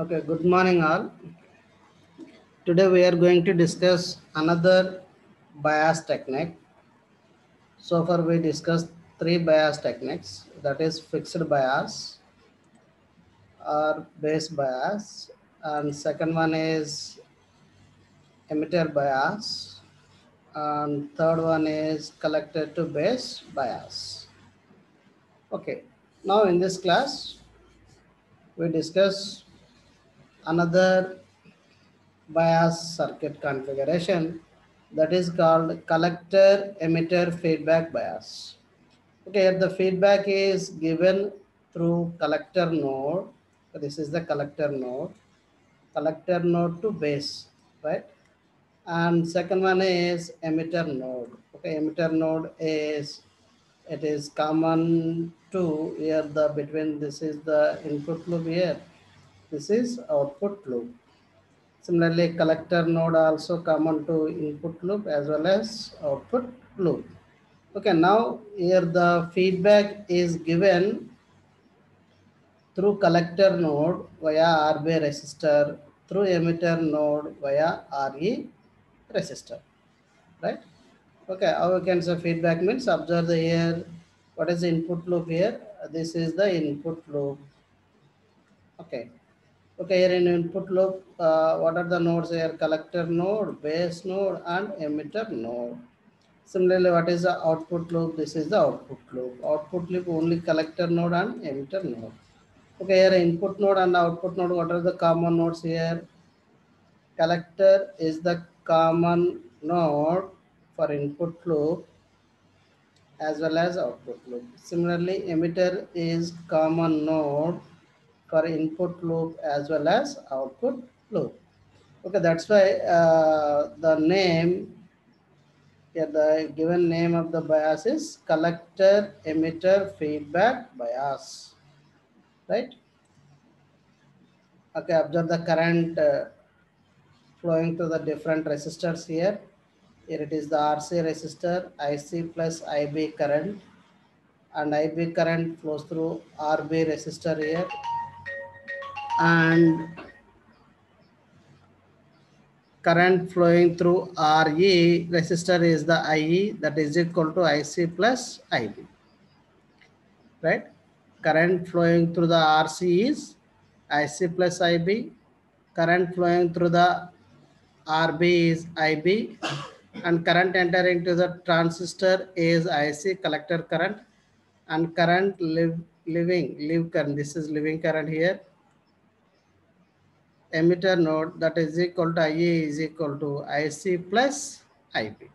Okay, good morning all. Today we are going to discuss another bias technique. So far we discussed three bias techniques, that is fixed bias or base bias, and second one is emitter bias, and third one is collector to base bias. Okay, now in this class we discuss another bias circuit configuration, that is called collector emitter feedback bias. Okay, here the feedback is given through collector node. This is the collector node to base, right? And second one is emitter node. Okay, emitter node is, it is common to here the between, this is the input loop here, this is output loop. Similarly, collector node also common to input loop as well as output loop. Okay, now here the feedback is given through collector node via RB resistor, through emitter node via RE resistor, right? Okay, how we can say feedback means, observe the here, what is the input loop here? This is the input loop. Okay. Okay, here in input loop, what are the nodes here? Collector node, base node, and emitter node. Similarly, what is the output loop? This is the output loop. Output loop only collector node and emitter node. Okay, here input node and output node, what are the common nodes here? Collector is the common node for input loop as well as output loop. Similarly, emitter is common node for input loop as well as output loop. Okay, that's why the name, yeah, the given name of the bias is collector emitter feedback bias, right? Okay, observe the current flowing to the different resistors here. Here it is the RC resistor, IC plus IB current, and IB current flows through RB resistor here, and current flowing through RE resistor is the IE, that is equal to IC plus IB, right? Current flowing through the RC is IC plus IB, current flowing through the RB is IB, and current entering to the transistor is IC collector current, and current live current, this is living current here, emitter node, that is equal to IE is equal to IC plus IB,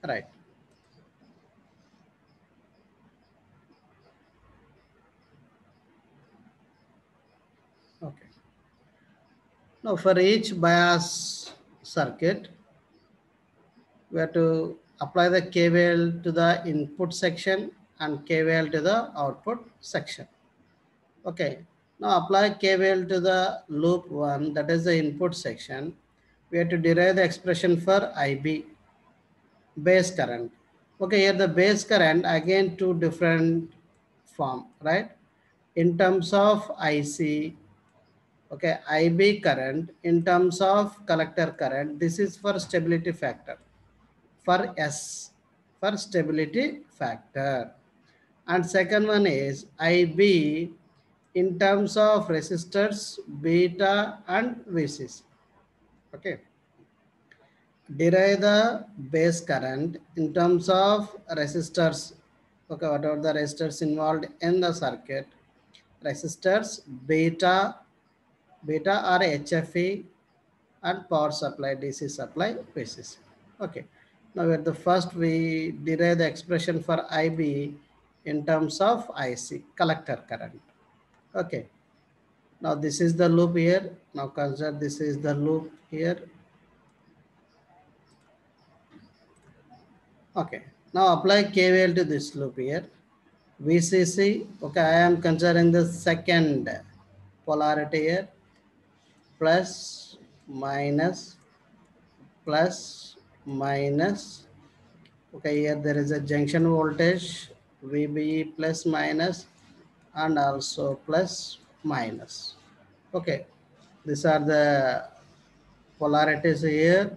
right? Okay. Now for each bias circuit, we have to apply the KVL to the input section and KVL to the output section. Okay. Now apply KVL to the loop 1, that is the input section. We have to derive the expression for IB, base current. Okay, here the base current, again two different form, right? In terms of IC, okay, IB current, in terms of collector current, this is for stability factor, for S, for stability factor. And second one is IB in terms of resistors, beta and VCC. Okay. Derive the base current in terms of resistors. Okay, whatever the resistors involved in the circuit, resistors, beta or HFE, and power supply, DC supply, VCC. Okay. Now at the first we derive the expression for IB in terms of IC, collector current. Okay. Now this is the loop here. Now consider this is the loop here. Okay. Now apply KVL to this loop here. VCC, okay, I am considering the second polarity here, plus, minus, plus, minus. Okay, here there is a junction voltage, VBE plus minus, and also plus minus. Okay, these are the polarities here: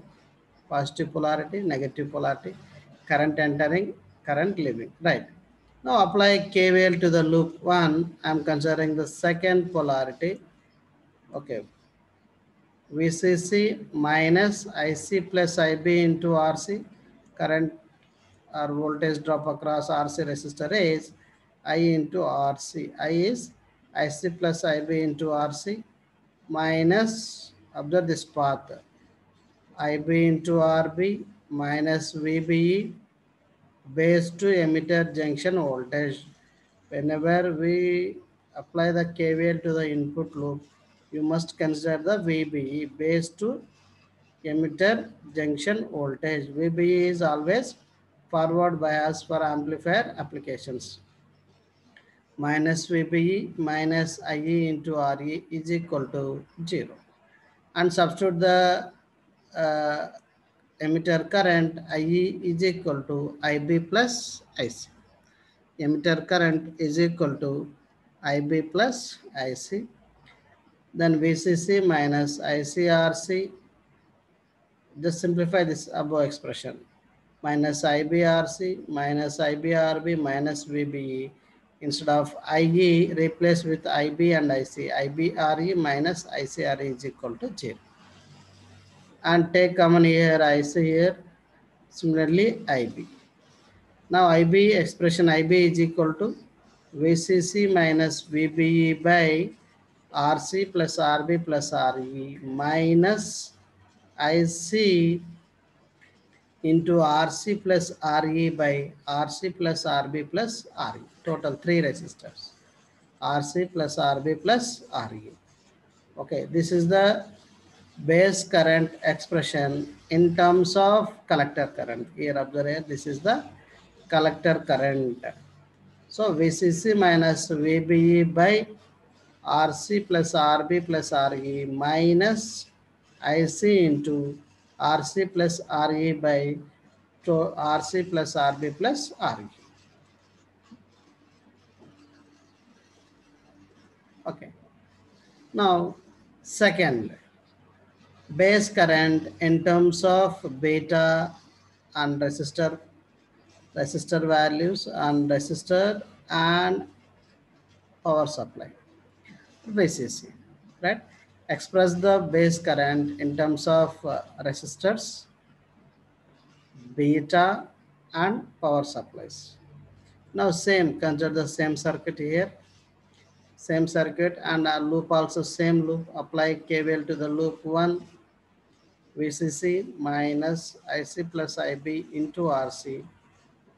positive polarity, negative polarity, current entering, current leaving. Right. Now apply KVL to the loop 1. I am considering the second polarity. Okay. VCC minus IC plus IB into RC. Current or voltage drop across RC resistor is I into RC. I is IC plus IB into RC minus, observe this path, IB into RB minus VBE base to emitter junction voltage. Whenever we apply the KVL to the input loop, you must consider the VBE base to emitter junction voltage. VBE is always forward bias for amplifier applications. Minus VBE minus IE into RE is equal to 0. And substitute the uh, emitter current IE is equal to IB plus IC. Emitter current is equal to IB plus IC. Then VCC minus ICRC. Just simplify this above expression. Minus IBRC minus IBRB minus VBE. Instead of IE, replace with IB and IC. IBRE minus ICRE is equal to 0. And take common here IC here. Similarly, IB. Now IB expression IB is equal to VCC minus VBE by RC plus RB plus RE minus IC into RC plus RE by RC plus RB plus RE. Total 3 resistors. RC plus RB plus RE. Okay, this is the base current expression in terms of collector current. Here observe here, this is the collector current. So VCC minus VBE by RC plus RB plus RE minus IC into RC plus RE by RC plus RB plus RE. Okay. Now, second, base current in terms of beta and resistor values and resistor and power supply. VCC, right? Express the base current in terms of resistors, beta, and power supplies. Now, same, consider the same circuit here, same circuit, and a loop also same loop. Apply KVL to the loop 1, VCC minus IC plus IB into RC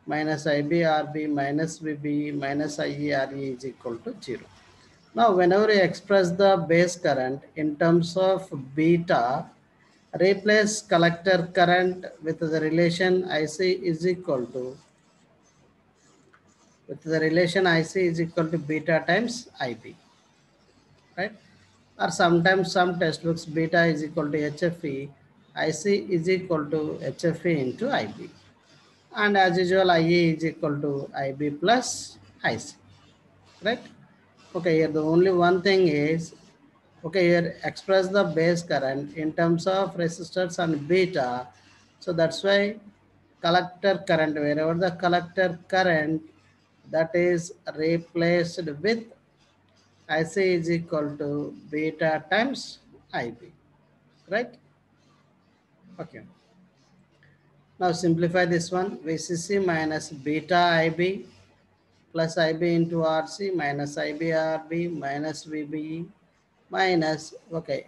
minus IBRB minus VBE minus IERE is equal to 0. Now, whenever you express the base current in terms of beta, replace collector current with the relation IC is equal to, beta times IB, right? Or sometimes some textbooks beta is equal to HFE, IC is equal to HFE into IB. And as usual, IE is equal to IB plus IC, right? Okay, here the only one thing is, okay, here express the base current in terms of resistors and beta. So that's why collector current, wherever the collector current, that is replaced with IC is equal to beta times IB, right? Okay. Now simplify this one. VCC minus beta IB plus IB into RC minus IBRB minus VBE minus, okay,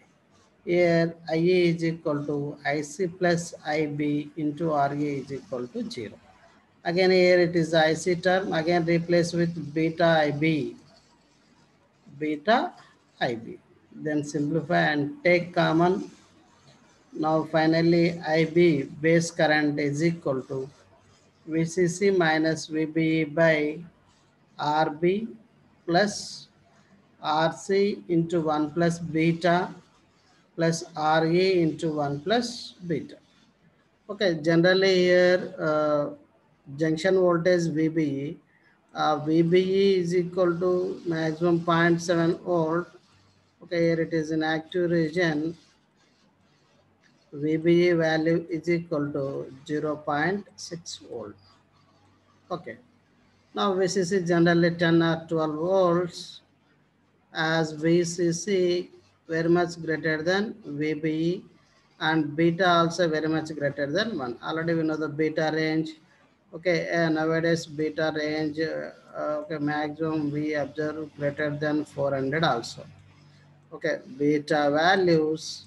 here IE is equal to IC plus IB into RE is equal to 0. Again here it is the IC term, again replace with beta IB, then simplify and take common. Now finally IB base current is equal to VCC minus VBE by RB plus RC into 1 plus beta plus RE into 1 plus beta. Okay, generally here junction voltage VBE, VBE is equal to maximum 0.7 volt Okay, here it is in active region. VBE value is equal to 0.6 volt. Okay. Now VCC generally 10 or 12 volts, as VCC very much greater than VBE and beta also very much greater than 1. Already we know the beta range. Okay, nowadays beta range, okay, maximum we observe greater than 400 also. Okay, beta values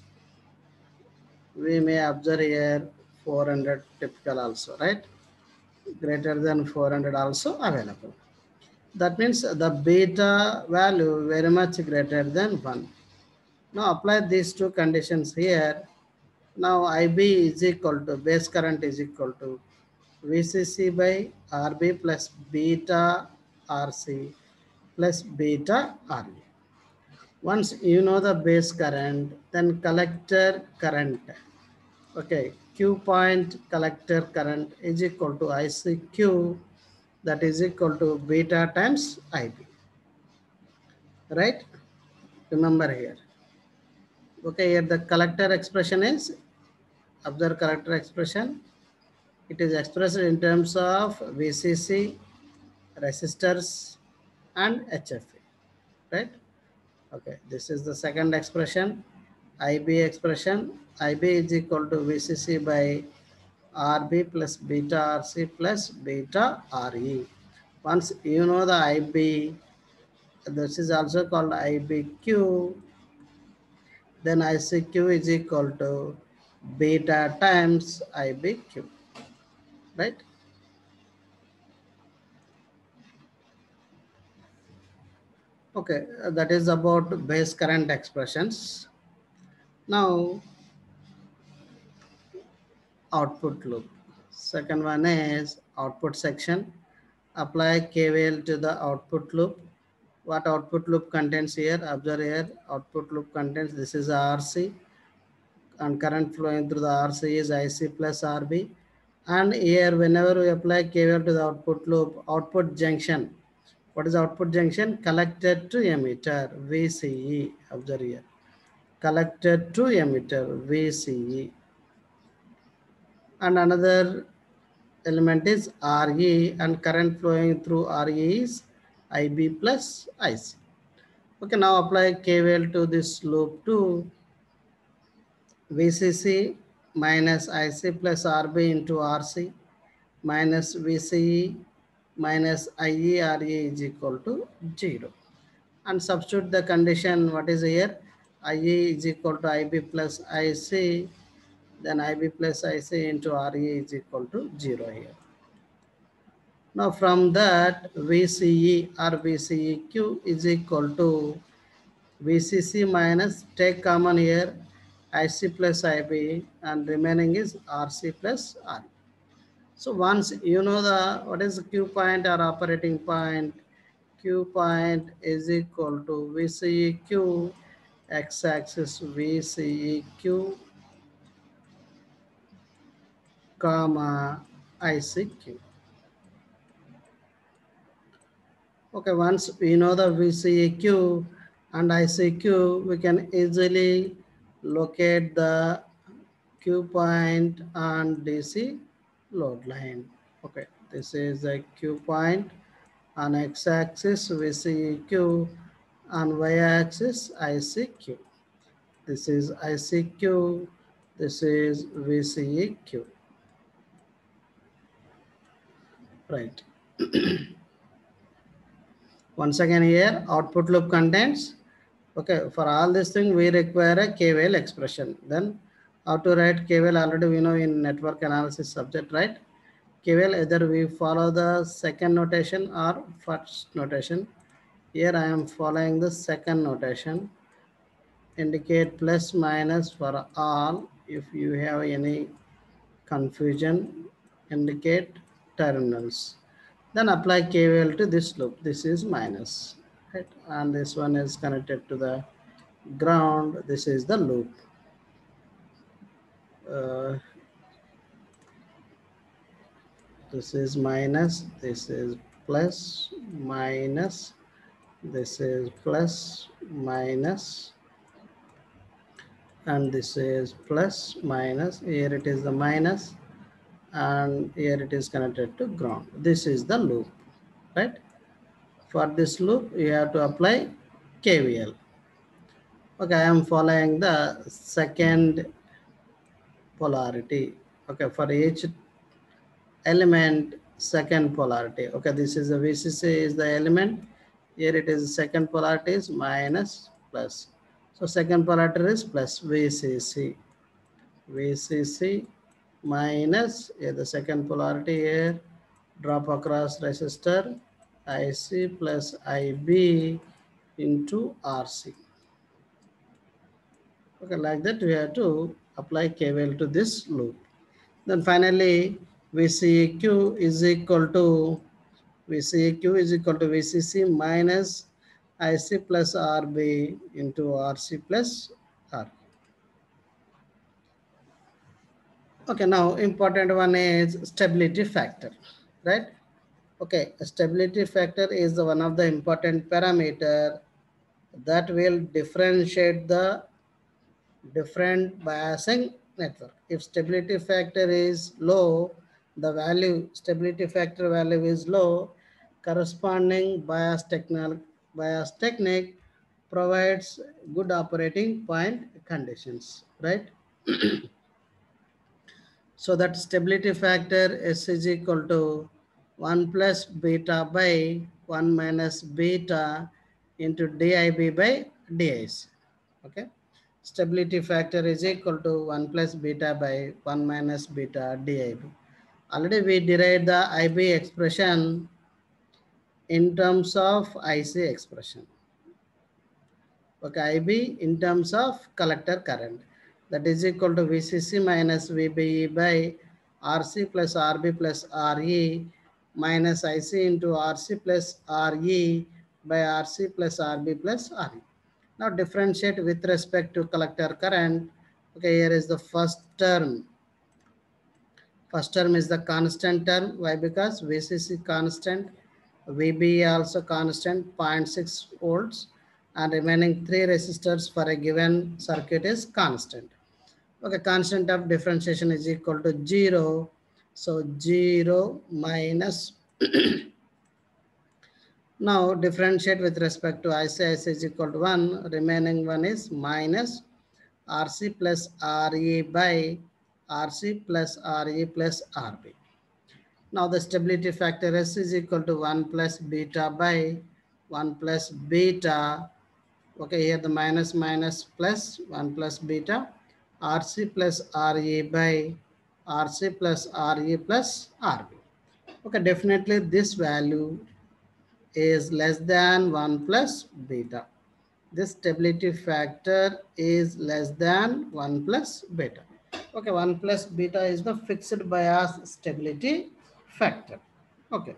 we may observe here 400 typical also, right? Greater than 400 also available. That means the beta value very much greater than 1. Now apply these two conditions here. Now IB is equal to base current is equal to VCC by RB plus beta RC plus beta RE. Once you know the base current, then collector current. Okay, Q point collector current is equal to ICQ, that is equal to beta times IB. Right? Remember here. Okay, here the collector expression is, observe collector expression. It is expressed in terms of VCC, resistors, and HFE. Right? Okay, this is the second expression. IB expression. IB is equal to VCC by RB plus beta RC plus beta RE. Once you know the IB, this is also called IBQ, then ICQ is equal to beta times IBQ, right? Okay, that is about base current expressions. Now, output loop. Second one is output section. Apply KVL to the output loop. What output loop contains here? Observe here, output loop contains, this is RC, and current flowing through the RC is IC plus RB. And here, whenever we apply KVL to the output loop, output junction. What is output junction? Collected to emitter, VCE. Observe here. Collected to emitter, VCE. And another element is RE, and current flowing through RE is IB plus IC. Okay, now apply KVL to this loop too. VCC minus IC plus RB into RC minus VCE minus IE is equal to 0. And substitute the condition, what is here? IE is equal to IB plus IC, then IB plus IC into RE is equal to 0 here. Now from that, VCE or VCEQ is equal to VCC minus, take common here, IC plus IB, and remaining is RC plus RE. So once you know the what is the Q point or operating point, Q point is equal to VCEQ, x-axis VCEQ, comma ICQ. Okay, once we know the VCEQ and ICQ, we can easily locate the Q point on DC load line. Okay, this is the Q point on x-axis VCEQ, on y-axis ICQ. This is ICQ, this is VCEQ. Right. Once again here, output loop contains, okay, for all this thing we require a KVL expression. Then how to write KVL already we know in network analysis subject, right? KVL, either we follow the second notation or first notation. Here I am following the second notation. Indicate plus minus for all. If you have any confusion, indicate terminals. Then apply KVL to this loop. This is minus, right? And this one is connected to the ground. This is the loop. This is minus, this is plus, minus, this is plus, minus, and this is plus minus. Here it is the minus, and here it is connected to ground. This is the loop, right? For this loop, you have to apply KVL. Okay, I am following the second polarity. Okay, for each element, second polarity. Okay, this is the VCC is the element. Here it is second polarity is minus plus. So second polarity is plus VCC. VCC minus here the second polarity here, drop across resistor IC plus IB into RC. Okay, like that we have to apply KVL to this loop. Then finally VCEQ is equal to VCC minus IC plus RB into RC plus R. Okay, now important one is stability factor, right? Okay, stability factor is one of the important parameter that will differentiate the different biasing network. If stability factor is low, the value stability factor value is low, corresponding bias technique provides good operating point conditions, right? So that stability factor S is equal to 1 plus beta by 1 minus beta into DIB by DIC. Okay. Stability factor is equal to 1 plus beta by 1 minus beta DIB. Already we derived the IB expression in terms of IC expression. Okay, IB in terms of collector current, that is equal to VCC minus VBE by RC plus RB plus RE minus IC into RC plus RE by RC plus RB plus RE. Now differentiate with respect to collector current. Okay, here is the first term. First term is the constant term. Why? Because VCC constant, VB also constant, 0.6 volts, and remaining three resistors for a given circuit is constant. Okay, constant of differentiation is equal to 0. So 0 minus now differentiate with respect to IC is equal to 1. Remaining one is minus RC plus RE by RC plus RE plus RB. Now the stability factor S is equal to 1 plus beta by 1 plus beta. Okay, here the minus minus plus 1 plus beta RC plus RE by RC plus RE plus RB. Okay, definitely this value is less than 1 plus beta. This stability factor is less than 1 plus beta. Okay, 1 plus beta is the fixed bias stability factor. Okay.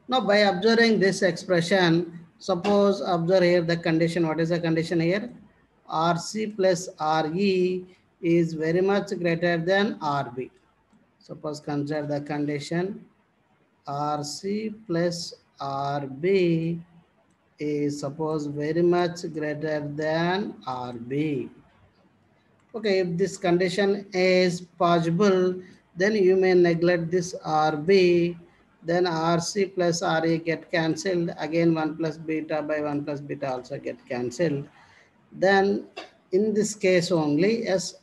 Now by observing this expression, suppose observe here the condition. What is the condition here? RC plus RE is very much greater than RB. Suppose consider the condition RC plus RB is suppose very much greater than RB. Okay, if this condition is possible, then you may neglect this RB, then RC plus RE get cancelled. Again 1 plus beta by 1 plus beta also get cancelled. Then in this case only S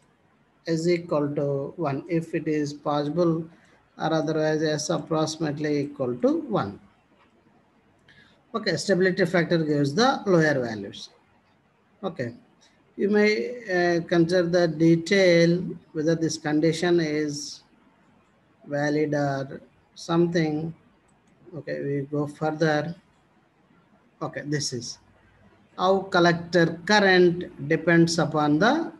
is equal to 1 if it is possible, or otherwise S approximately equal to 1. Okay, stability factor gives the lower values. Okay, you may consider the detail whether this condition is valid or something. Okay, we go further. Okay, this is how collector current depends upon the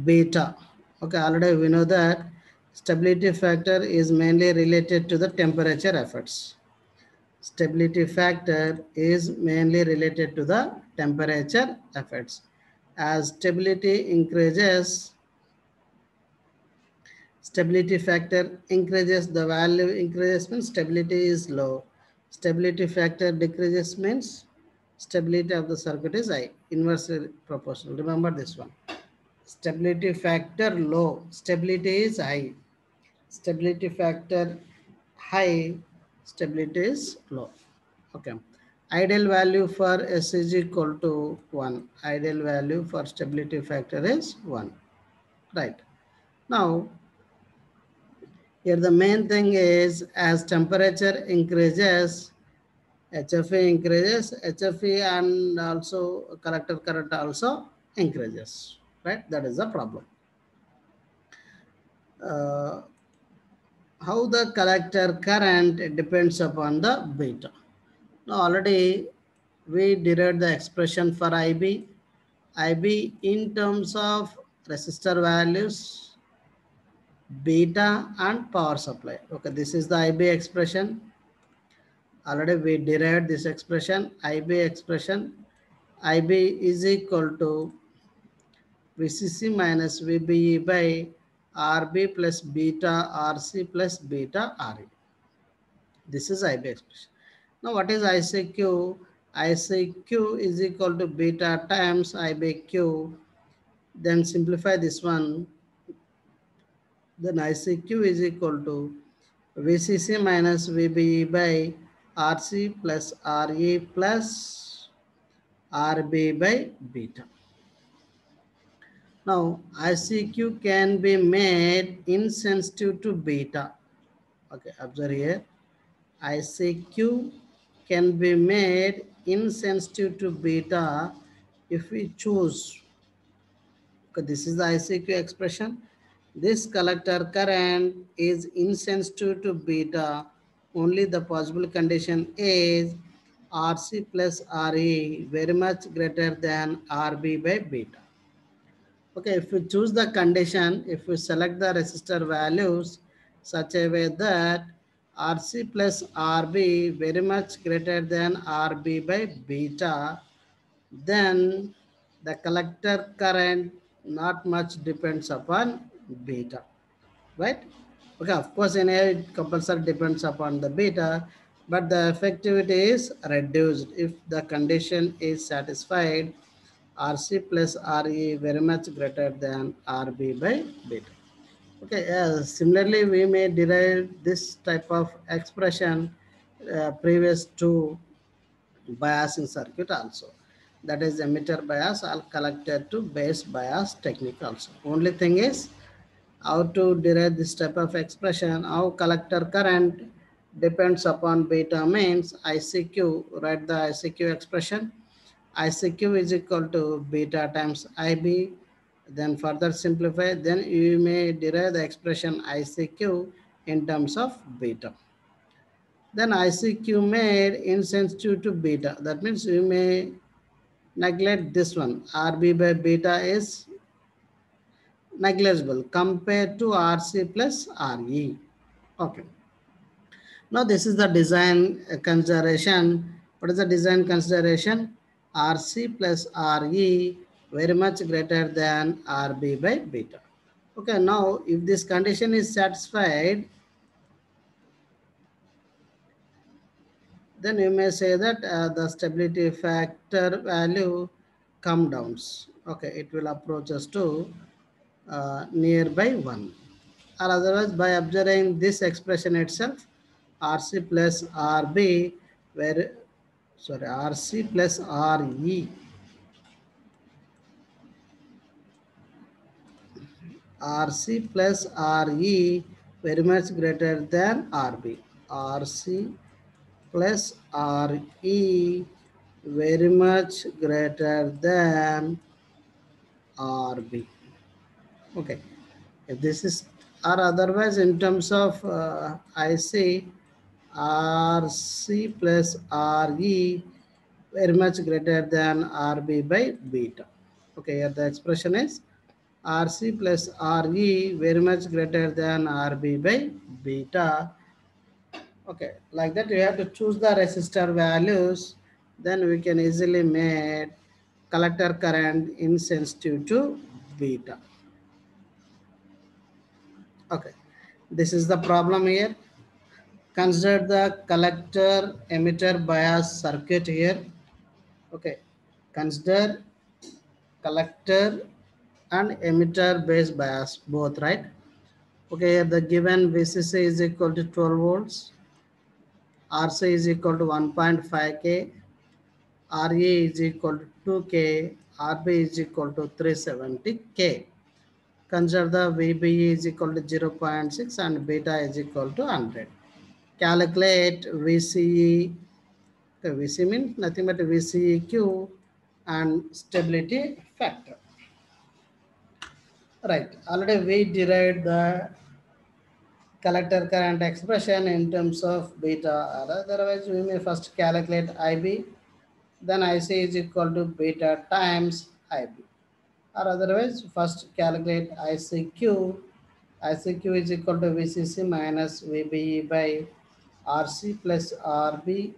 beta. Okay, already we know that stability factor is mainly related to the temperature effects. Stability factor is mainly related to the temperature effects. As stability increases, stability factor increases, the value increases means stability is low. Stability factor decreases means stability of the circuit is high, inversely proportional. Remember this one. stability factor low, stability is high. Stability factor high, stability is low. Okay. Ideal value for S is equal to 1. Ideal value for stability factor is 1. Right. Now, here the main thing is as temperature increases, HFE increases, HFE and also collector current also increases. Right. That is the problem. Uh, how the collector current depends upon the beta. Now already we derived the expression for IB. IB in terms of resistor values, beta and power supply. Okay, this is the IB expression. Already we derived this expression, IB expression. IB is equal to VCC minus VBE by RB plus beta RC plus beta RE. This is IB expression. Now what is ICQ? ICQ is equal to beta times IBQ. Then simplify this one. Then ICQ is equal to VCC minus VBE by RC plus RE plus RB by beta. Now ICQ can be made insensitive to beta. Okay, observe here. ICQ can be made insensitive to beta if we choose. Okay, this is the ICQ expression. This collector current is insensitive to beta. Only the possible condition is RC plus RE very much greater than RB by beta. Okay, if we choose the condition, if we select the resistor values such a way that RC plus RB very much greater than RB by beta, then the collector current not much depends upon beta, right? Okay, of course, in here it compulsory depends upon the beta, but the effectivity is reduced if the condition is satisfied. RC plus RE very much greater than RB by beta. Okay, similarly, we may derive this type of expression previous to biasing circuit also. That is emitter bias or collector to base bias technique also. Only thing is how to derive this type of expression, how collector current depends upon beta means ICQ, write the ICQ expression. ICQ is equal to beta times IB. Then further simplify, then you may derive the expression ICQ in terms of beta. Then ICQ made insensitive to beta. That means you may neglect this one. RB by beta is negligible compared to RC plus RE. Okay. Now this is the design consideration. What is the design consideration? RC plus RE very much greater than RB by beta. Okay, now if this condition is satisfied, then you may say that the stability factor value come downs. Okay, it will approach us to nearby 1. Or otherwise, by observing this expression itself, RC plus RB, where, sorry, RC plus RE, RC plus RE very much greater than RB. RC plus RE very much greater than RB. Okay, if this is or otherwise in terms of IC, RC plus RE very much greater than RB by beta. Okay, here the expression is RC plus RE very much greater than RB by beta. Okay, like that you have to choose the resistor values, then we can easily make collector current insensitive to beta. Okay, this is the problem here. Consider the collector emitter bias circuit here. Okay, consider collector and emitter base bias both, right? Okay, here the given VCC is equal to 12 volts, RC is equal to 1.5K, RE is equal to 2K, RB is equal to 370K. Consider the VBE is equal to 0.6 and beta is equal to 100. Calculate VCE. Okay, VC means nothing but VCEQ and stability factor. Right. Already we derived the collector current expression in terms of beta. Otherwise, we may first calculate IB, then IC is equal to beta times IB. Or otherwise, first calculate ICQ. ICQ is equal to VCC minus VBE by RC plus RB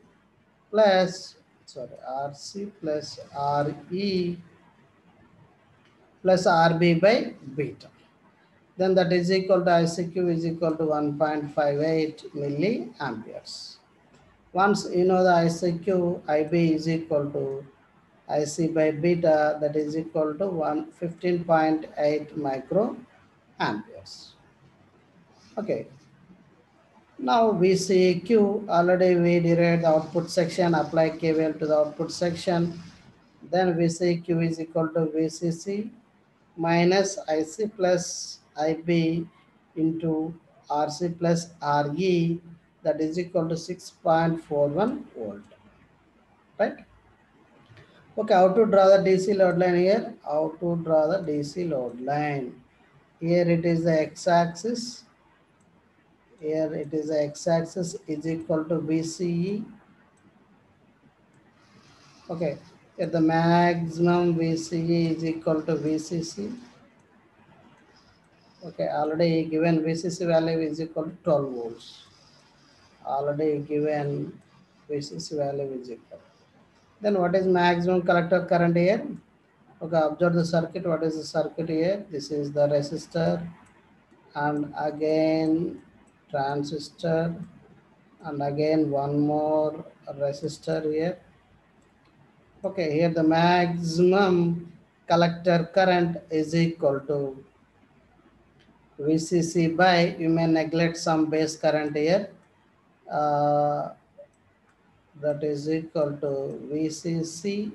plus, sorry, RC plus RE plus RB by beta. Then that is equal to ICQ is equal to 1.58 milliamperes. Once you know the ICQ, IB is equal to IC by beta, that is equal to 15.8 microamperes. Okay. Now VCQ, already we derived the output section, apply KVL to the output section. Then VCQ is equal to VCC minus IC plus IB into RC plus RE, that is equal to 6.41 volt, right? Okay, how to draw the DC load line here? How to draw the DC load line? Here it is the x-axis. Here it is the x-axis is equal to VCE. Okay, here the maximum VCE is equal to VCC. Okay, already given VCC value is equal to 12 volts. Already given VCC value is equal. Then what is maximum collector current here? Okay, observe the circuit. What is the circuit here? This is the resistor and again transistor and again one more resistor here. Okay, here the maximum collector current is equal to VCC by, you may neglect some base current here, that is equal to VCC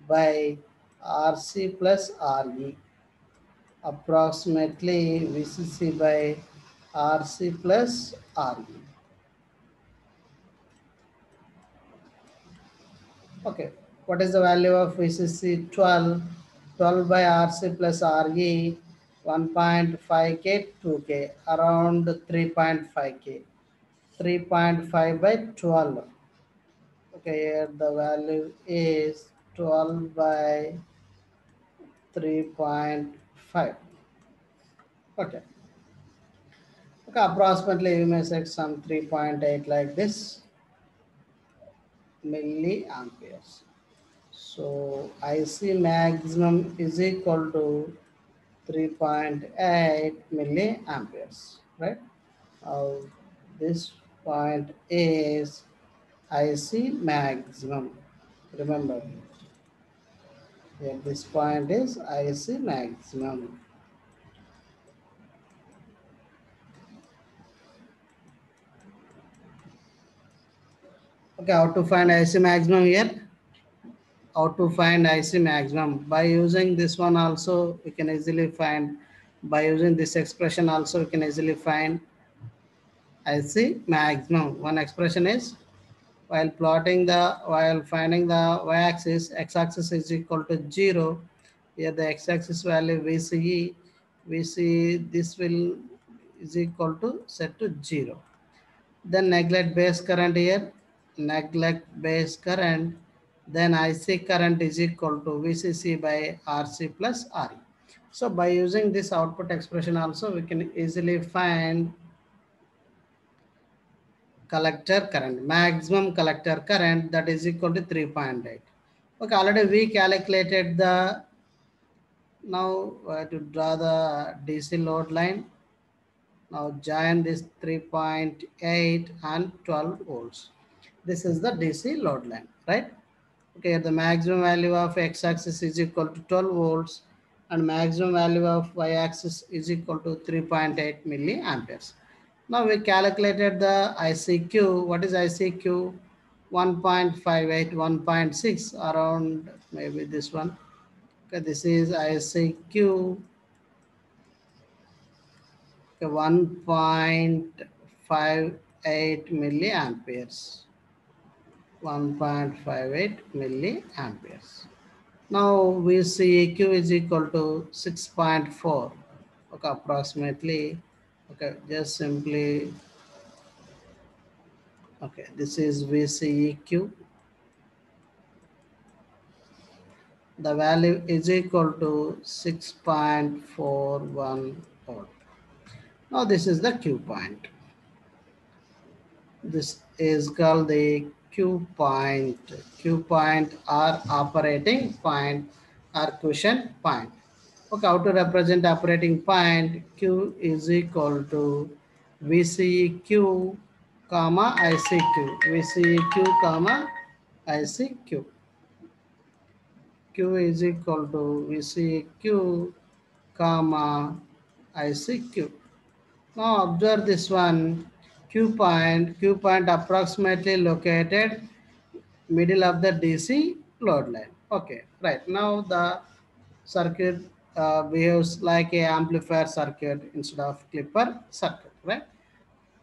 by RC plus RE, approximately VCC by RC plus RE. Okay, what is the value of VCC? 12. 12 by RC plus RE, 1.5K, 2K, around 3.5K. 3.5 by 12. Okay, here the value is 12 by 3.5. Okay. Okay, approximately we may set some 3.8 like this milliamperes. So IC maximum is equal to 3.8 milliamperes, right? This point is IC maximum. Remember, here this point is IC maximum. Okay, how to find IC maximum here? How to find IC maximum? By using this one also, we can easily find. By using this expression also, we can easily find IC maximum. One expression is, while finding the y-axis, x-axis is equal to 0. Here the x-axis value VCE, this will is equal to set to 0. Then neglect base current here, neglect base current, then IC current is equal to VCC by RC plus RE. So by using this output expression also, we can easily find collector current, maximum collector current, that is equal to 3.8. Okay, already we calculated the, now to draw the DC load line. Now join this 3.8 and 12 volts. This is the DC load line, right? Okay, the maximum value of x-axis is equal to 12 volts and maximum value of y-axis is equal to 3.8 milliamperes. Now we calculated the ICQ. What is ICQ? 1.58, 1.6, around maybe this one. Okay, this is ICQ, okay, 1.58 milliamperes. 1.58 milliamperes. Now we see Q is equal to 6.4. Okay, approximately. Okay, just simply, okay, this is VCEQ. The value is equal to 6.41 volt. Now this is the Q point. This is called the Q point. Q point or operating point or quotient point. Okay, how to represent operating point? Q is equal to VCQ comma ICQ. VCQ comma ICQ. Q is equal to VCQ comma ICQ. Now observe this one. Q point approximately located middle of the DC load line. Okay, right. Now the circuit behaves like a amplifier circuit instead of clipper circuit, right?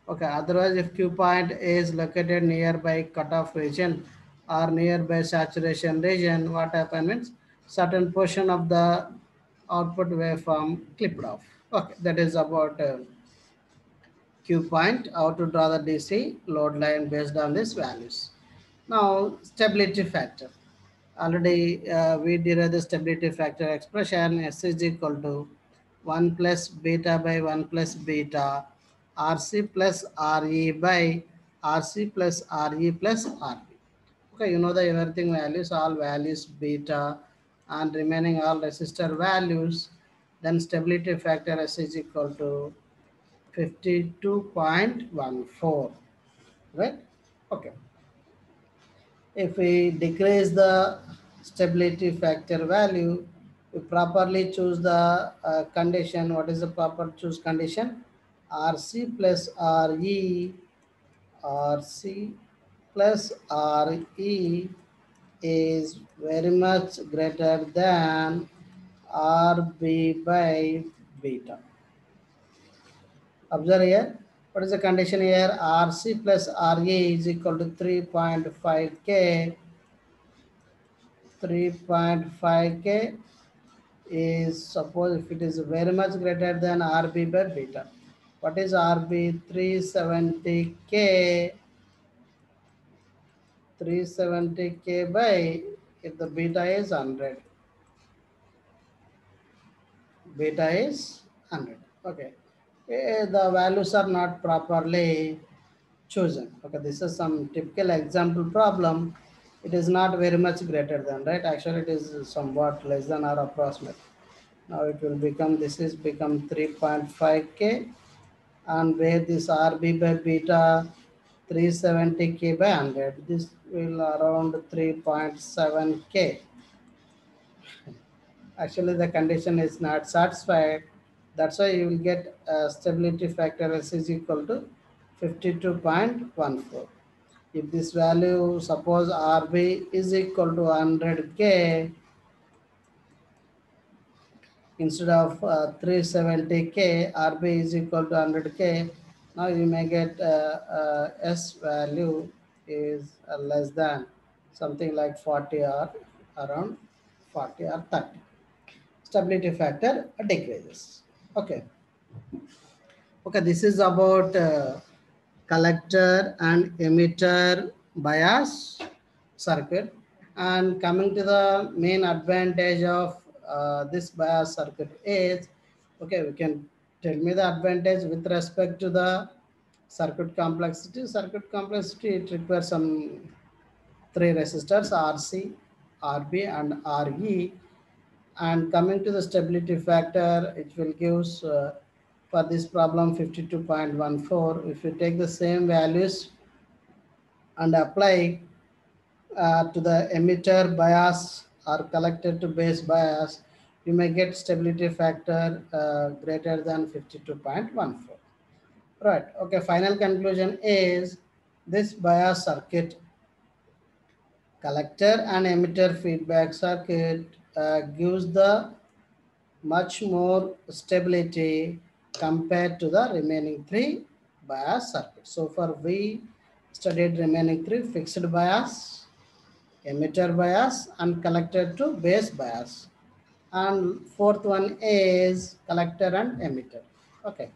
Okay, otherwise if Q point is located nearby cutoff region or nearby saturation region, what happens means certain portion of the output waveform clipped off. Okay, that is about Q point, how to draw the DC load line based on these values. Now, stability factor. Already we derived the stability factor expression. S is equal to 1 plus beta by 1 plus beta RC plus RE by RC plus RE plus RB. Okay, you know the everything values, all values beta and remaining all resistor values. Then stability factor S is equal to 52.14, right? Okay. If we decrease the stability factor value, we properly choose the condition. What is the proper choose condition? RC plus RE, RC plus RE is very much greater than RB by beta. Observe here. What is the condition here? RC plus RE is equal to 3.5K. 3.5K is, suppose if it is very much greater than RB by beta. What is RB? 370K. 370K by, if the beta is 100. Beta is 100. Okay. The values are not properly chosen. Okay, this is some typical example problem. It is not very much greater than, right? Actually, it is somewhat less than or approximate. Now it will become, this is become 3.5K, and where this RB by beta 370K by 100, this will around 3.7K. Actually the condition is not satisfied. That's why you will get a stability factor S is equal to 52.14. If this value, suppose RB is equal to 100K instead of 370K, RB is equal to 100K. Now you may get S value is less than something like 40 or around 40 or 30. Stability factor decreases. Okay. Okay, this is about collector and emitter bias circuit. And coming to the main advantage of this bias circuit is, okay, we can tell me the advantage with respect to the circuit complexity. Circuit complexity, it requires some three resistors, RC, RB, and RE. And coming to the stability factor, it will give for this problem 52.14. If you take the same values and apply to the emitter bias or collector to base bias, you may get stability factor greater than 52.14. Right. Okay. Final conclusion is this bias circuit, collector and emitter feedback circuit, gives the much more stability compared to the remaining three bias circuits. So far we studied remaining three: fixed bias, emitter bias, and collector to base bias. And fourth one is collector and emitter. Okay.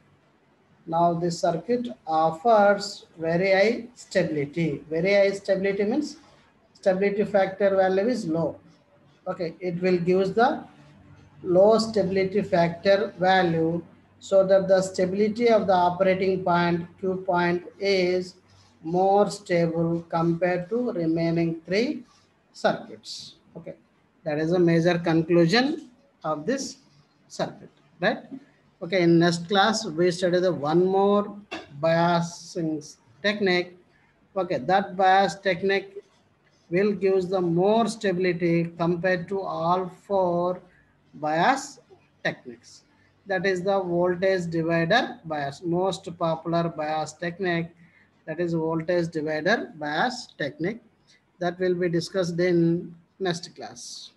Now this circuit offers very high stability. Very high stability means stability factor value is low. Okay, it will give the low stability factor value so that the stability of the operating point Q point is more stable compared to remaining three circuits. Okay, that is a major conclusion of this circuit, right? Okay, in next class we study the one more biasing technique. Okay, that bias technique will gives the more stability compared to all four bias techniques. That is the voltage divider bias, most popular bias technique. That is voltage divider bias technique, that will be discussed in next class.